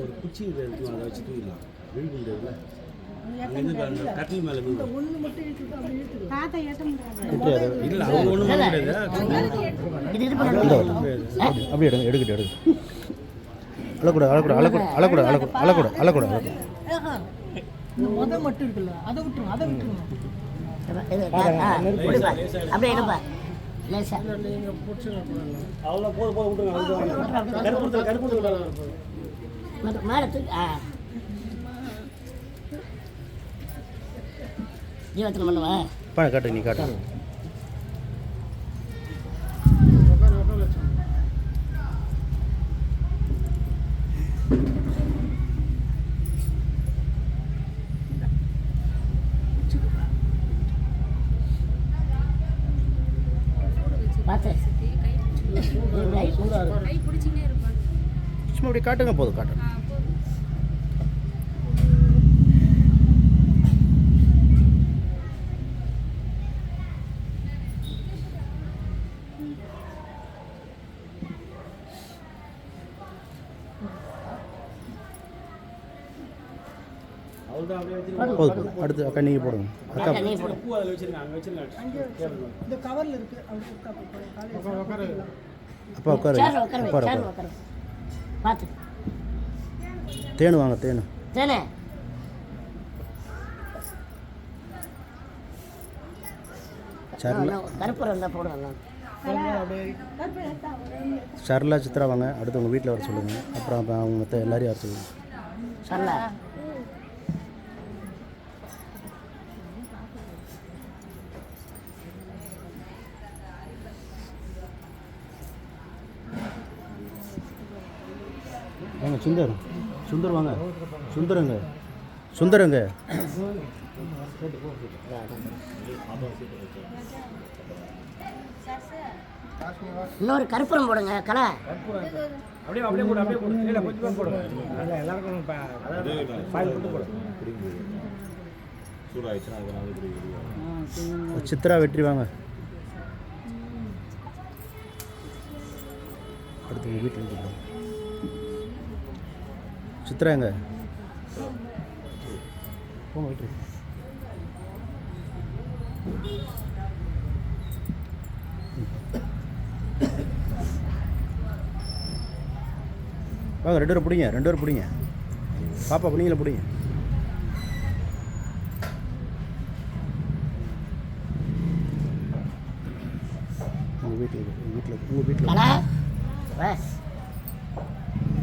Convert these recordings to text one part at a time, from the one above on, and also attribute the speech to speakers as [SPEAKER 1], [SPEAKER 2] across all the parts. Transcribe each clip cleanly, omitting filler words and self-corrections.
[SPEAKER 1] ஒரு குச்சி இருக்கும், அதை வச்சு தூக்கிடலாம். வீடு முடியாதுல்ல, அங்கேருந்து கட்டில் மேலே இல்லை, அவங்க ஒன்றும் கிடையாது.
[SPEAKER 2] அப்படி எடுங்க, எடுக்கட்டு எடுங்க. அழக்கூடாது அழக்கூடாது அழக்கூடாது அழக்கூடாது அழக்கூடாது அழக்கூடாது அழக்கூடாது.
[SPEAKER 3] முதல் மட்டும் இருக்குல்ல, அதை விட்டுரும், அதை விட்டுருங்க.
[SPEAKER 4] அப்படியே எடுப்பா.
[SPEAKER 1] அவ்வளோ போதும் போதும் விட்டுருங்க. கருப்பு
[SPEAKER 4] மேலே தூக்கி ஜீவத்தில் பண்ணுவேன்.
[SPEAKER 2] காட்டு, நீ காட்டு. சும்மா அப்படி காட்டுங்க, போதும் காட்டுங்க. போதும். அடுத்து அக்கா நீங்கள் போடுங்க. அக்கா
[SPEAKER 1] பூ அதில் வச்சுருங்க, அங்கே வச்சுருங்க.
[SPEAKER 3] இந்த கவரில் இருக்கு.
[SPEAKER 2] அப்பா உட்காரு, உட்காரு.
[SPEAKER 4] பார்த்து
[SPEAKER 2] தேனு வாங்க, தேனு.
[SPEAKER 4] தேனே கருப்பு இருந்தால் போடுவாங்க.
[SPEAKER 2] சரளா, சித்ரா வாங்க. அடுத்து உங்கள் வீட்டில் வர சொல்லுங்கள். அப்புறம் அவங்க எல்லாரையும் வர சொல்லுங்கள்.
[SPEAKER 4] சரளா
[SPEAKER 2] வாங்க. சுந்தர் வாங்க. சுந்தரங்க.
[SPEAKER 4] இன்னொரு கருப்புரம் போடுங்க. கலை
[SPEAKER 1] அப்படியே அப்படியே போடு, அப்படியே போடு. இல்லை கொஞ்சம் போடுங்க. எல்லாருக்கும் பாயில் போட்டு போடுங்க. சூடாகிடுச்சுன்னா அதனால
[SPEAKER 2] சித்ரா, வெற்றி வாங்க. அடுத்து உங்கள் வீட்டில் இருக்கு. சித்ரா எங்க போங்க, வெற்றி. வாங்க, 2 பேரும் பிடிங்க. பாப்பா பிடிங்கள பிடிங்க. உங்கள் வீட்டில்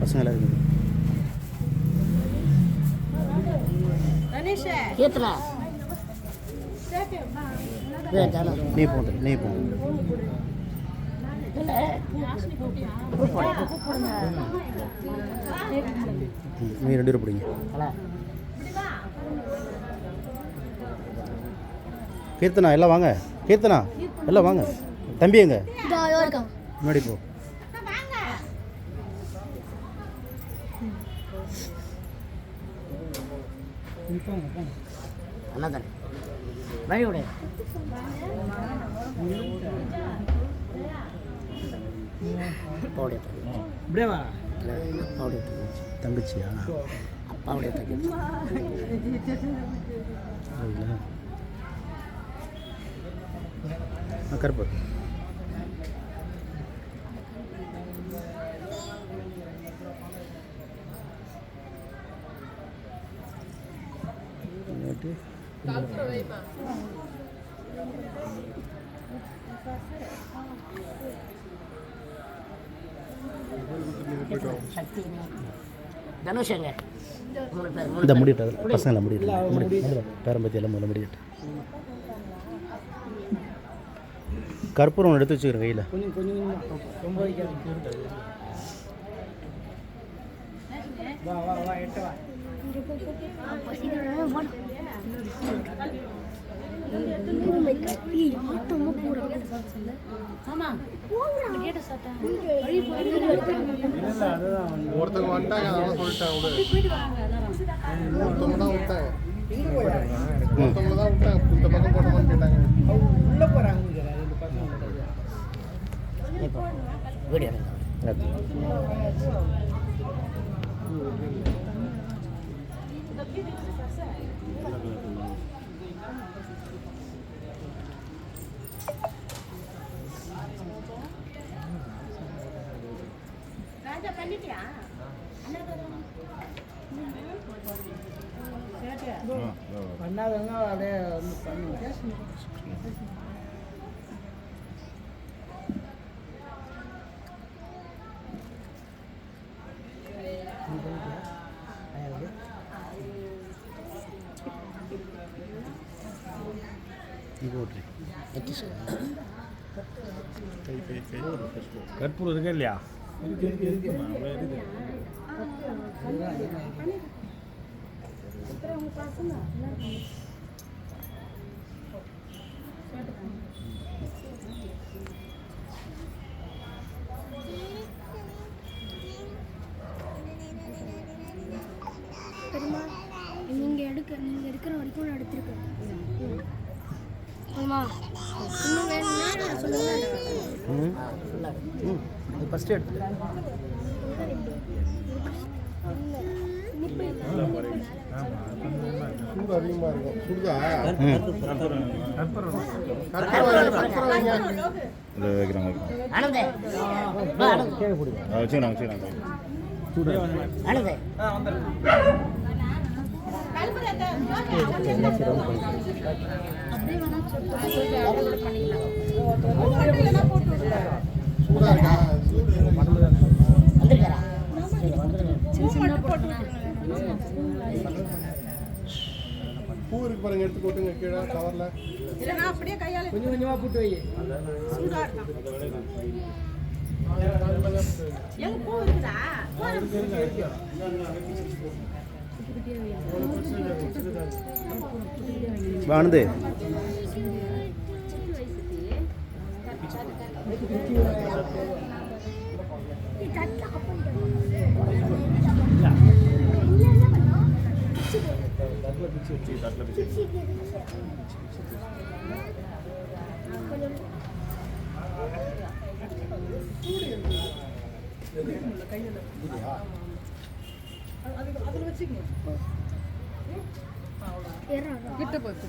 [SPEAKER 2] பசங்க எல்லாம் இருக்குது. நீ போங்க. நீ 2 பேரும் பிடிங்க. கீர்த்தனா எல்லாம் வாங்க. கீர்த்தனா எல்லாம் வாங்க. தம்பி எங்க? முன்னாடி போ.
[SPEAKER 4] அண்ணாதான் வழி விடு.
[SPEAKER 2] தங்கச்சியா?
[SPEAKER 4] அப்பாவுடைய தங்கச்சி.
[SPEAKER 2] கருப்பு.
[SPEAKER 4] தனுஷங்க
[SPEAKER 2] இந்த முடிட்டு பசங்க எல்லாம் முடிட்டு பேரம்பத்தி எல்லாம் முதல்ல முடிட்டு. கற்பூரம் எடுத்து வச்சுக்கிறேன் கையில்.
[SPEAKER 5] ஒருத்தவங்க வந்துட்டாங்க, அதெல்லாம் சொல்லிட்டாங்க. ஒருத்தவங்க தான் விட்டாங்க, இந்த பக்கம் போட்டோம்னு கேட்டாங்க.
[SPEAKER 4] உள்ள போறாங்க.
[SPEAKER 3] பண்ணாதவங்க அப்படியே வந்து பண்ணுங்க.
[SPEAKER 1] கற்பூரம் இருக்கா இல்லையா?
[SPEAKER 6] பெரியம்மா நீங்கள் எடுக்கிற வரைக்கும் நான் எடுத்துருக்கேன். ஆமா இன்னும் வேணும்னா சொல்லுங்கள்.
[SPEAKER 2] அது ஃபஸ்ட்டு எடுத்து
[SPEAKER 5] சூடு அதிகமாக இருக்கும். சுடுதா?
[SPEAKER 2] இதில் வைக்கிறாங்க.
[SPEAKER 4] ஆனந்தே வா, ஆனந்த்.
[SPEAKER 2] கீழே பிடிக்கும். வச்சுக்கிறாங்க.
[SPEAKER 4] ஆனந்தே
[SPEAKER 5] சூடாக இருக்கா?
[SPEAKER 4] வந்திருக்காரா?
[SPEAKER 5] பூ இருக்கு பாருங்க, எடுத்து போட்டுங்க கீழே கவரில்.
[SPEAKER 3] அப்படியே கையால கொஞ்சம் கொஞ்சமா போட்டு வை. சூடா இருக்கும். எங்க பூ இருக்குதா?
[SPEAKER 2] ஆனந்து
[SPEAKER 3] அதுல வச்சுக்கங்க. கிட்ட போச்சு.